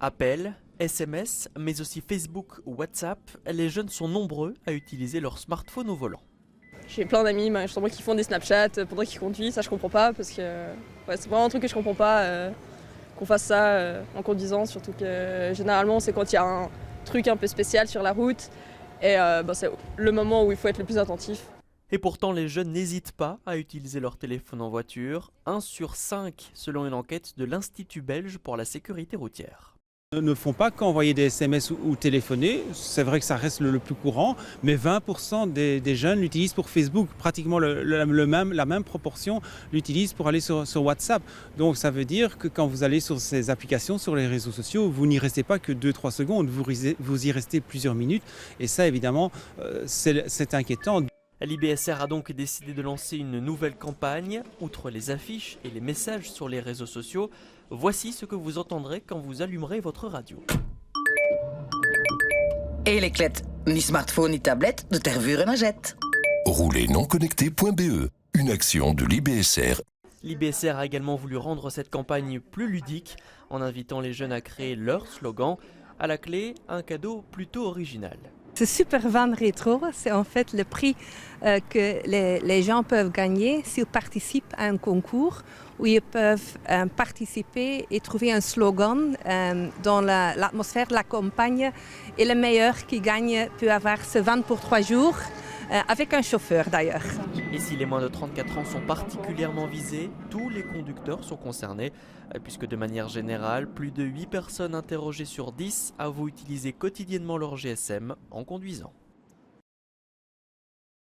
Appels, SMS, mais aussi Facebook ou WhatsApp, les jeunes sont nombreux à utiliser leur smartphone au volant. J'ai plein d'amis justement qui font des Snapchat pendant qu'ils conduisent, ça je comprends pas parce que c'est vraiment un truc que je comprends pas qu'on fasse ça en conduisant, surtout que généralement c'est quand il y a un truc un peu spécial sur la route et c'est le moment où il faut être le plus attentif. Et pourtant les jeunes n'hésitent pas à utiliser leur téléphone en voiture, 1 sur 5 selon une enquête de l'Institut belge pour la sécurité routière. Ne font pas qu'envoyer des SMS ou téléphoner, c'est vrai que ça reste le plus courant, mais 20% des jeunes l'utilisent pour Facebook, pratiquement la même proportion l'utilisent pour aller sur WhatsApp. Donc ça veut dire que quand vous allez sur ces applications, sur les réseaux sociaux, vous n'y restez pas que 2-3 secondes, vous y restez plusieurs minutes, et ça évidemment c'est inquiétant. L'IBSR a donc décidé de lancer une nouvelle campagne. Outre les affiches et les messages sur les réseaux sociaux, voici ce que vous entendrez quand vous allumerez votre radio. Eleklet, ni smartphone ni tablette, de tervuren à jet. Roulernonconnecté.be, une action de l'IBSR. L'IBSR a également voulu rendre cette campagne plus ludique en invitant les jeunes à créer leur slogan. À la clé, un cadeau plutôt original. Ce Super Van Rétro, c'est en fait le prix que les gens peuvent gagner s'ils participent à un concours où ils peuvent participer et trouver un slogan dans l'atmosphère de la campagne. Et le meilleur qui gagne peut avoir ce van pour 3 jours, avec un chauffeur d'ailleurs. Et si les moins de 34 ans sont particulièrement visés, tous les conducteurs sont concernés, puisque de manière générale, plus de 8 personnes interrogées sur 10 avouent utiliser quotidiennement leur GSM en conduisant.